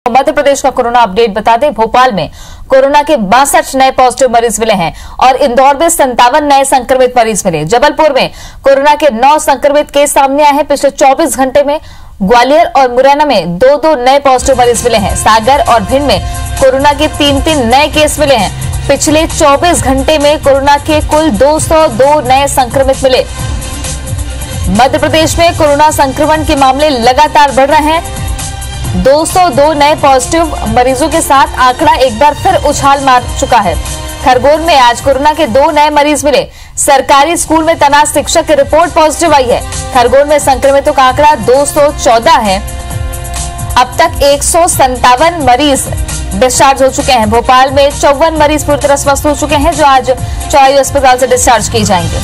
मध्य प्रदेश का corona update बता दें। भोपाल में कोरोना के 62 नए पॉजिटिव मरीज मिले हैं और इंदौर में 57 नए संक्रमित मरीज मिले। जबलपुर में कोरोना के 9 संक्रमित केस सामने आए हैं। पिछले 24 घंटे में ग्वालियर और मुरैना में 2-2 नए पॉजिटिव मरीज मिले हैं। सागर और भिंड में कोरोना के 3-3 नए केस मिले हैं। पिछले 24 घंटे में कोरोना के कुल 202 नए संक्रमित मिले। मध्य प्रदेश में कोरोना संक्रमण के मामले लगातार बढ़ रहे हैं। 202 नए पॉजिटिव मरीजों के साथ आंकड़ा एक बार फिर उछाल मार चुका है। खरगोन में आज कोरोना के 2 नए मरीज मिले। सरकारी स्कूल में तैनात शिक्षक की रिपोर्ट पॉजिटिव आई है। खरगोन में संक्रमितों का आंकड़ा 214 है। अब तक 157 मरीज डिस्चार्ज हो चुके हैं। भोपाल में 54 मरीज पूरी तरह स्वस्थ हो चुके हैं, जो आज चौरायू अस्पताल से डिस्चार्ज किए जाएंगे।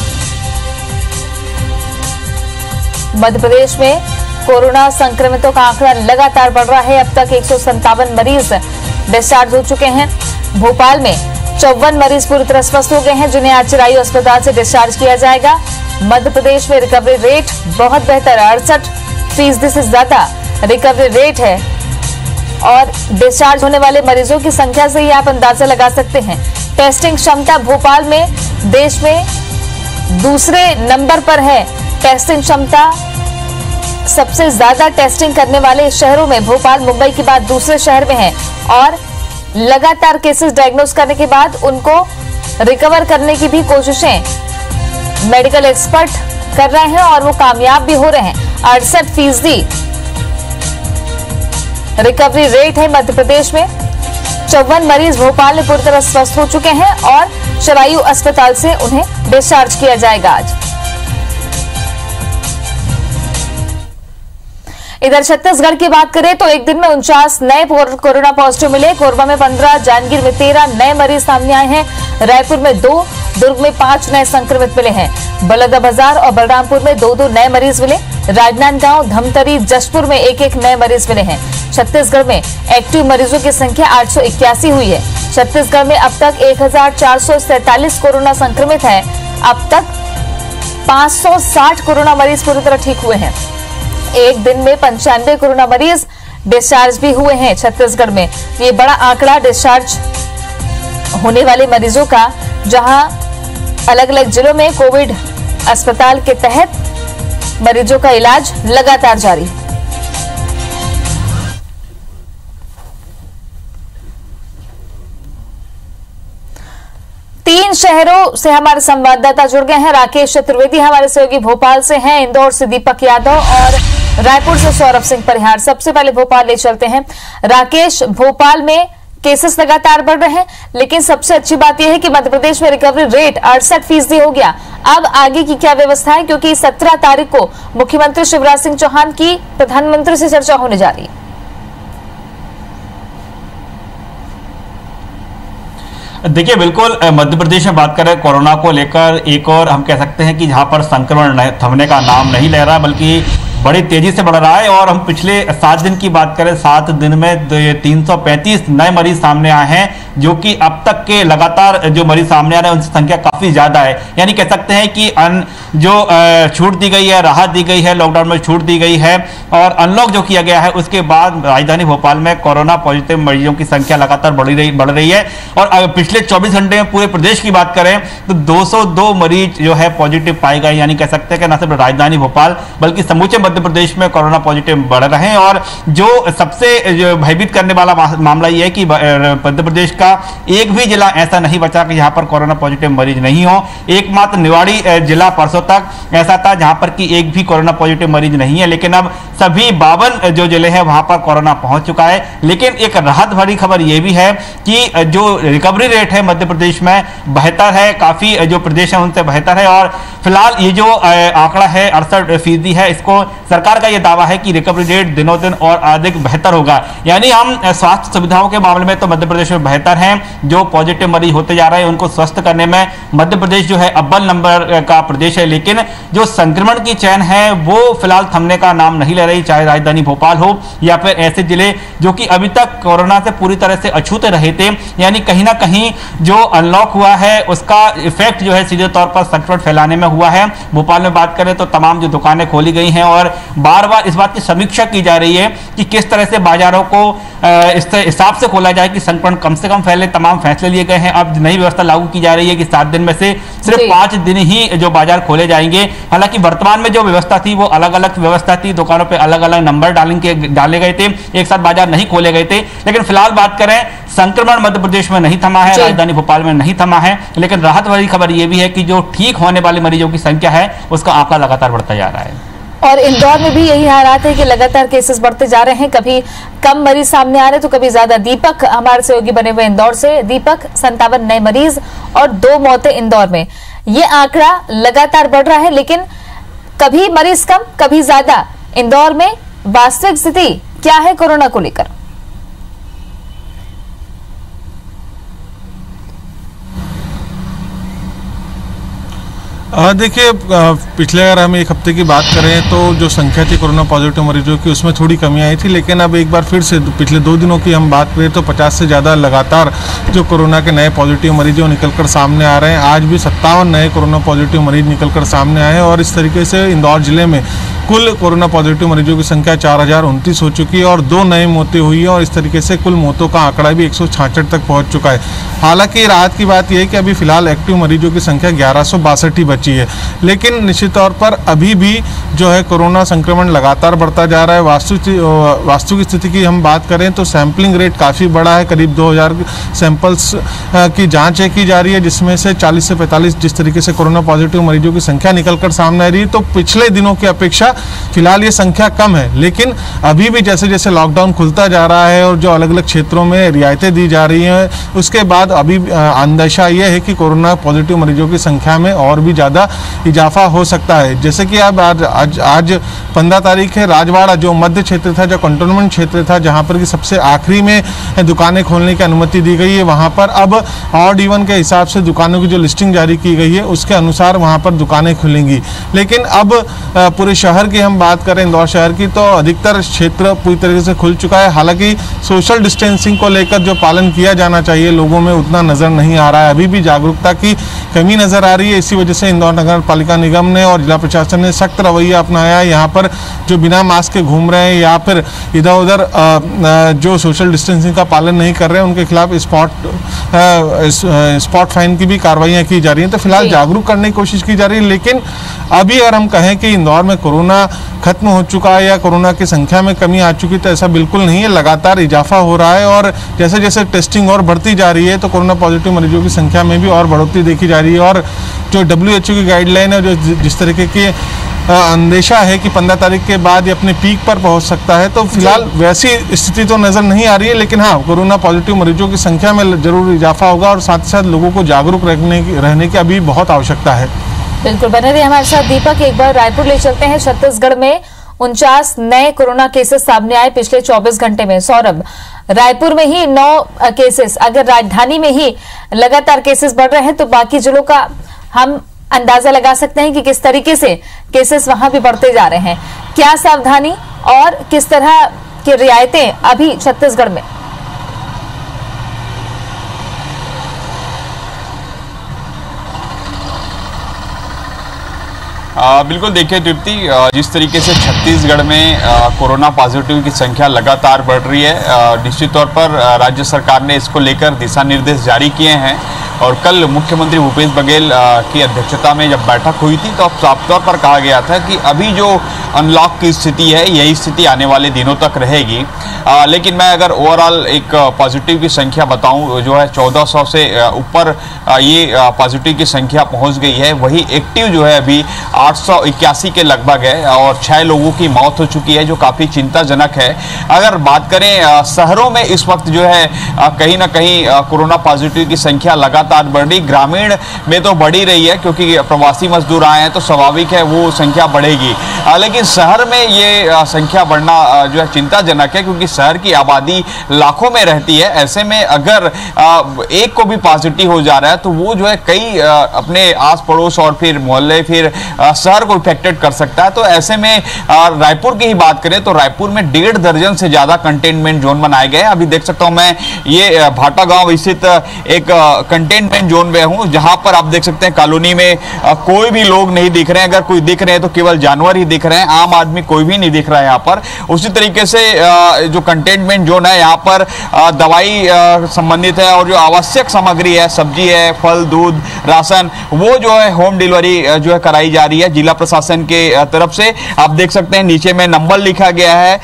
मध्य प्रदेश में कोरोना संक्रमितों का आंकड़ा लगातार बढ़ रहा है। अब तक 157 मरीज डिस्चार्ज हो चुके हैं। भोपाल में 54 मरीज पूरी तरह स्वस्थ हो गए हैं, जिन्हें आज चौरायू अस्पताल से डिस्चार्ज किया जाएगा। मध्य प्रदेश में रिकवरी रेट बहुत बेहतर, 68% से ज्यादा रिकवरी रेट है और डिस्चार्ज होने वाले मरीजों की संख्या से ही आप अंदाजा लगा सकते हैं। टेस्टिंग क्षमता भोपाल में देश में दूसरे नंबर पर है। टेस्टिंग क्षमता सबसे ज्यादा टेस्टिंग करने वाले शहरों में भोपाल मुंबई के बाद दूसरे शहर में है और लगातार केसेस डायग्नोज करने के बाद उनको रिकवर करने की भी कोशिशें मेडिकल एक्सपर्ट कर रहे हैं और वो कामयाब भी हो रहे हैं। 68% रिकवरी रेट है मध्य प्रदेश में। 54 मरीज भोपाल में पूरी तरह स्वस्थ हो चुके हैं और चौरायू अस्पताल से उन्हें डिस्चार्ज किया जाएगा आज। इधर छत्तीसगढ़ की बात करें तो एक दिन में 49 नए कोरोना पॉजिटिव मिले। कोरबा में 15, जांजगीर में 13 नए मरीज सामने आए हैं। रायपुर में 2, दुर्ग में 5 नए संक्रमित मिले हैं। बलौदाबाजार और बलरामपुर में 2-2 नए मरीज मिले। राजनांदगांव, धमतरी, जशपुर में 1-1 नए मरीज मिले हैं। छत्तीसगढ़ में एक्टिव मरीजों की संख्या 881 हुई है। छत्तीसगढ़ में अब तक 1447 कोरोना संक्रमित है। अब तक 560 कोरोना मरीज पूरी तरह ठीक हुए हैं। एक दिन में 95 कोरोना मरीज डिस्चार्ज भी हुए हैं छत्तीसगढ़ में। ये बड़ा आंकड़ा डिस्चार्ज होने वाले मरीजों का, जहां अलग अलग जिलों में कोविड अस्पताल के तहत मरीजों का इलाज लगातार जारी है। तीन शहरों से हमारे संवाददाता जुड़ गए हैं। राकेश चतुर्वेदी हमारे सहयोगी भोपाल से हैं, इंदौर से दीपक यादव और रायपुर से सौरभ सिंह परिहार। सबसे पहले भोपाल ले चलते हैं। राकेश, भोपाल में केसेस लगातार बढ़ रहे हैं, लेकिन सबसे अच्छी बात यह है कि मध्य प्रदेश में रिकवरी रेट 68% हो गया। अब आगे की क्या व्यवस्था है, क्योंकि 17 तारीख को मुख्यमंत्री शिवराज सिंह चौहान की प्रधानमंत्री से चर्चा होने जा रही है। देखिए, बिल्कुल मध्य प्रदेश में बात करें कोरोना को लेकर, एक और हम कह सकते हैं कि जहां पर संक्रमण थमने का नाम नहीं ले रहा, बल्कि बड़ी तेजी से बढ़ रहा है। और हम पिछले 7 दिन की बात करें, 7 दिन में 335 नए मरीज सामने आए हैं, जो कि अब तक के लगातार जो मरीज सामने आ रहे हैं उनकी संख्या काफी ज्यादा है। यानी कह सकते हैं कि जो छूट दी गई है, राहत दी गई है, लॉकडाउन में छूट दी गई है और अनलॉक जो किया गया है, उसके बाद राजधानी भोपाल में कोरोना पॉजिटिव मरीजों की संख्या लगातार बढ़ रही है। और पिछले 24 घंटे में पूरे प्रदेश की बात करें तो 202 मरीज जो है पॉजिटिव पाए गए। यानी कह सकते हैं कि न सिर्फ राजधानी भोपाल बल्कि समूचे मध्य प्रदेश में कोरोना पॉजिटिव बढ़ रहे हैं। और जो सबसे जो भयभीत करने वाला मामला यह है कि मध्य प्रदेश का एक भी जिला ऐसा नहीं बचा कि यहां पर कोरोना पॉजिटिव मरीज नहीं हो। एकमात्र निवाड़ी जिला परसों तक ऐसा था जहां पर कि एक भी कोरोना पॉजिटिव मरीज नहीं है, लेकिन अब सभी 52 जो जिले हैं वहां पर कोरोना पहुंच चुका है। लेकिन एक राहत भरी खबर यह भी है कि जो रिकवरी रेट है मध्य प्रदेश में बेहतर है, काफी जो प्रदेश है उनसे बेहतर है। और फिलहाल ये जो आंकड़ा है 68% है, इसको सरकार का यह दावा है कि रिकवरी रेट दिनों दिन और अधिक बेहतर होगा। यानी हम स्वास्थ्य सुविधाओं के मामले में तो मध्य प्रदेश में बेहतर हैं। जो पॉजिटिव मरीज होते जा रहे हैं उनको स्वस्थ करने में मध्य प्रदेश जो है अव्वल नंबर का प्रदेश है। लेकिन जो संक्रमण की चैन है वो फिलहाल थमने का नाम नहीं ले रही, चाहे राजधानी भोपाल हो या फिर ऐसे जिले जो कि अभी तक कोरोना से पूरी तरह से अछूते रहे थे। यानी कहीं ना कहीं जो अनलॉक हुआ है उसका इफेक्ट जो है सीधे तौर पर संक्रमण फैलाने में हुआ है। भोपाल में बात करें तो तमाम जो दुकानें खोली गई हैं और बार बार इस बात की समीक्षा की जा रही है कि किस तरह से बाजारों को इस हिसाब से खोला जाए कि संक्रमण कम से कम फैले। तमाम फैसले लिए गए हैं। अब नई व्यवस्था लागू की जा रही है कि 7 दिन में से सिर्फ 5 दिन ही जो बाजार खोले जाएंगे। हालांकि वर्तमान में जो व्यवस्था थी वो अलग अलग व्यवस्था थी, दुकानों पे अलग अलग नंबर डाले गए थे, एक साथ बाजार नहीं खोले गए थे। लेकिन फिलहाल बात करें, संक्रमण मध्य प्रदेश में नहीं थमा है, राजधानी भोपाल में नहीं थमा है, लेकिन राहत वाली खबर यह भी है कि जो ठीक होने वाले मरीजों की संख्या है उसका आंकड़ा लगातार बढ़ता जा रहा है। और इंदौर में भी यही हालात है कि लगातार केसेस बढ़ते जा रहे हैं, कभी कम मरीज सामने आ रहे तो कभी ज्यादा। दीपक हमारे सहयोगी बने हुए इंदौर से। दीपक, 57 नए मरीज और 2 मौतें इंदौर में, ये आंकड़ा लगातार बढ़ रहा है, लेकिन कभी मरीज कम कभी ज्यादा। इंदौर में वास्तविक स्थिति क्या है कोरोना को लेकर? देखिए, पिछले अगर हम एक हफ्ते की बात करें तो जो संख्या थी कोरोना पॉजिटिव मरीजों की उसमें थोड़ी कमी आई थी, लेकिन अब एक बार फिर से पिछले 2 दिनों की हम बात करें तो 50 से ज़्यादा लगातार जो कोरोना के नए पॉजिटिव मरीज वो निकलकर सामने आ रहे हैं। आज भी 57 नए कोरोना पॉजिटिव मरीज निकलकर सामने आए हैं और इस तरीके से इंदौर जिले में कुल कोरोना पॉजिटिव मरीजों की संख्या 4029 हो चुकी है और 2 नई मौतें हुई है और इस तरीके से कुल मौतों का आंकड़ा भी 166 तक पहुंच चुका है। हालांकि राहत की बात यह है कि अभी फिलहाल एक्टिव मरीजों की संख्या 1162 ही बची है, लेकिन निश्चित तौर पर अभी भी जो है कोरोना संक्रमण लगातार बढ़ता जा रहा है। वास्तविक स्थिति की हम बात करें तो सैंपलिंग रेट काफ़ी बड़ा है, करीब 2000 सैंपल्स की जाँच की जा रही है, जिसमें से 40 से 45 जिस तरीके से कोरोना पॉजिटिव मरीजों की संख्या निकलकर सामने आ रही है। तो पिछले दिनों की अपेक्षा फिलहाल ये संख्या कम है, लेकिन अभी भी जैसे जैसे लॉकडाउन खुलता जा रहा है और जो अलग अलग क्षेत्रों में रियायतें दी जा रही हैं, उसके बाद अभी अंदेशा ये है कि कोरोना पॉजिटिव मरीजों की संख्या में और भी ज़्यादा इजाफा हो सकता है। जैसे कि अब आज 15 तारीख है, राजवाड़ा जो मध्य क्षेत्र था, जो कंटोनमेंट क्षेत्र था, जहाँ पर कि सबसे आखिरी में दुकानें खोलने की अनुमति दी गई है, वहाँ पर अब ऑड इवन के हिसाब से दुकानों की जो लिस्टिंग जारी की गई है उसके अनुसार वहाँ पर दुकानें खुलेंगी। लेकिन अब पूरे शहर की हम बात करें, इंदौर शहर की, तो अधिकतर क्षेत्र पूरी तरीके से खुल चुका है। हालांकि सोशल डिस्टेंसिंग को लेकर जो पालन किया जाना चाहिए लोगों में उतना नजर नहीं आ रहा है, अभी भी जागरूकता की कमी नजर आ रही है। इसी वजह से इंदौर नगर पालिका निगम ने और जिला प्रशासन ने सख्त रवैया अपनाया है। यहाँ पर जो बिना मास्क के घूम रहे हैं या फिर इधर उधर जो सोशल डिस्टेंसिंग का पालन नहीं कर रहे हैं उनके खिलाफ स्पॉट फाइन की भी कार्रवाइयाँ की जा रही हैं। तो फिलहाल जागरूक करने की कोशिश की जा रही है, लेकिन अभी अगर हम कहें कि इंदौर में कोरोना खत्म हो चुका है या कोरोना की संख्या में कमी आ चुकी, तो ऐसा बिल्कुल नहीं है। लगातार इजाफा हो रहा है और जैसे जैसे टेस्टिंग और बढ़ती जा रही है तो कोरोना पॉजिटिव मरीजों की संख्या में भी और बढ़ोतरी देखी जा रही है। और जो WHO की गाइडलाइन है, जो जिस तरीके की अंदेशा है कि 15 तारीख के बाद ये अपने पीक पर पहुंच सकता है, तो फिलहाल वैसी स्थिति तो नजर नहीं आ रही है। लेकिन हाँ, कोरोना पॉजिटिव मरीजों की संख्या में जरूर इजाफा होगा और साथ ही साथ लोगों को जागरूक रहने की अभी बहुत आवश्यकता है। बिल्कुल, बने रहिए हमारे साथ। दीपक, एक बार रायपुर ले चलते हैं। छत्तीसगढ़ में 49 नए कोरोना केसेस सामने आए पिछले 24 घंटे में। सौरभ, रायपुर में ही 9 केसेस, अगर राजधानी में ही लगातार केसेस बढ़ रहे हैं तो बाकी जिलों का हम अंदाजा लगा सकते हैं कि किस तरीके से केसेस वहां भी बढ़ते जा रहे हैं। क्या सावधानी और किस तरह की रियायतें अभी छत्तीसगढ़ में? बिल्कुल, देखिए तृप्ति, जिस तरीके से छत्तीसगढ़ में कोरोना पॉजिटिव की संख्या लगातार बढ़ रही है, निश्चित तौर पर राज्य सरकार ने इसको लेकर दिशा निर्देश जारी किए हैं। और कल मुख्यमंत्री भूपेश बघेल की अध्यक्षता में जब बैठक हुई थी तो अब साफ तौर पर कहा गया था कि अभी जो अनलॉक की स्थिति है यही स्थिति आने वाले दिनों तक रहेगी। लेकिन मैं अगर ओवरऑल एक पॉजिटिव की संख्या बताऊं, जो है 1400 से ऊपर ये पॉजिटिव की संख्या पहुंच गई है। वही एक्टिव जो है अभी 881 के लगभग है और 6 लोगों की मौत हो चुकी है, जो काफ़ी चिंताजनक है। अगर बात करें शहरों में, इस वक्त जो है कहीं ना कहीं कोरोना पॉजिटिव की संख्या लगातार बढ़ रही। ग्रामीण में तो बढ़ ही रही है क्योंकि प्रवासी मजदूर आए हैं तो स्वाभाविक है वो संख्या बढ़ेगी, लेकिन शहर में ये संख्या बढ़ना जो है चिंताजनक है क्योंकि शहर की आबादी लाखों में रहती है। ऐसे में अगर एक को भी पॉजिटिव हो जा रहा है तो वो जो है कई अपने आस पड़ोस और फिर मोहल्ले, फिर शहर को इफेक्टेड कर सकता है। तो ऐसे में रायपुर की ही बात करें तो रायपुर में 1.5 दर्जन से ज्यादा कंटेनमेंट जोन बनाए गए। अभी देख सकता हूं मैं, ये भाटा गांव स्थित एक कंटेनमेंट कंटेनमेंट जोन में हूं, जहां पर आप देख सकते हैं कॉलोनी में कोई भी लोग नहीं दिख रहे हैं। अगर कोई दिख रहे हैं तो केवल जानवर ही दिख रहे हैं, आम आदमी कोई भी नहीं दिख रहा है यहाँ पर। उसी तरीके से जो कंटेनमेंट जोन है यहाँ पर दवाई संबंधित है और जो आवश्यक सामग्री है, सब्जी है, फल, दूध, राशन, वो जो है होम डिलीवरी जो है कराई जा रही है जिला प्रशासन के तरफ से। आप देख सकते हैं नीचे में नंबर लिखा गया है,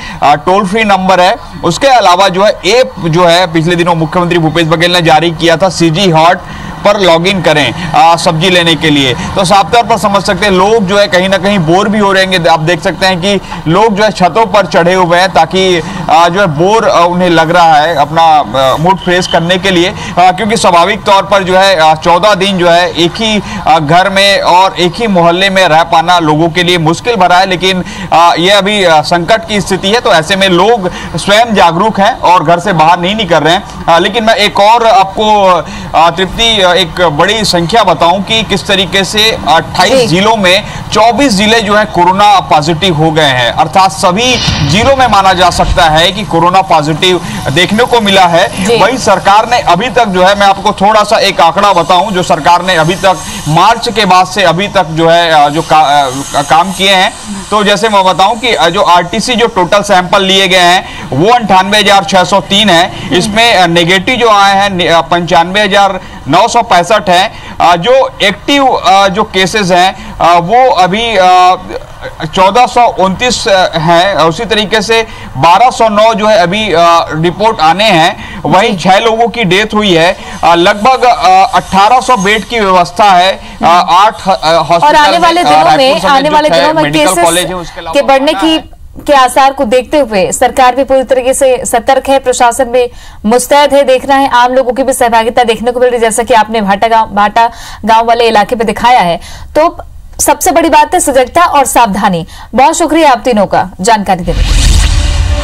टोल फ्री नंबर है। उसके अलावा जो है ऐप जो है पिछले दिनों मुख्यमंत्री भूपेश बघेल ने जारी किया था, सीजी हॉट पर लॉगिन करें सब्जी लेने के लिए। तो साफ तौर पर समझ सकते हैं लोग जो है कहीं ना कहीं बोर भी हो रहेंगे। आप देख सकते हैं कि लोग जो है छतों पर चढ़े हुए हैं ताकि जो है बोर उन्हें लग रहा है अपना मूड फ्रेश करने के लिए, क्योंकि स्वाभाविक तौर पर जो है 14 दिन जो है एक ही घर में और एक ही मोहल्ले में रह पाना लोगों के लिए मुश्किल भरा है। लेकिन ये अभी संकट की स्थिति है, तो ऐसे में लोग स्वयं जागरूक हैं और घर से बाहर नहीं निकल रहे हैं। लेकिन मैं एक और आपको तृप्ति एक बड़ी संख्या बताऊं कि किस तरीके से 28 जिलों में 24 जिले जो है कोरोना पॉजिटिव हो गए हैं। अर्थात सभी जिलों में माना जा सकता है कि कोरोना पॉजिटिव देखने को मिला है। वही सरकार ने अभी तक जो है, मैं आपको थोड़ा सा एक आंकड़ा बताऊं, जो सरकार ने अभी तक मार्च के बाद से अभी तक जो है जो काम किए हैं, तो जैसे मैं बताऊं कि जो आरटीसी जो टोटल सैंपल लिए गए हैं वो 98,603 है। इसमें नेगेटिव जो आए हैं 95,965 है। जो एक्टिव जो केसेस हैं वो अभी 1429 हैं। उसी तरीके से 1209 जो है अभी रिपोर्ट आने हैं। वहीं 6 लोगों की डेथ हुई है। लगभग 1800 बेड की व्यवस्था है। 8 हॉस्पिटल और आने वाले दिनों में केसेस के बढ़ने के आसार को देखते हुए सरकार भी पूरी तरीके से सतर्क है, प्रशासन भी मुस्तैद है। देख रहे हैं आम लोगों की भी सहभागिता देखने को मिल रही है, जैसा कि आपने भाटा गांव वाले इलाके पे दिखाया है। तो सबसे बड़ी बात है सजगता और सावधानी। बहुत शुक्रिया आप तीनों का जानकारी देने के लिए।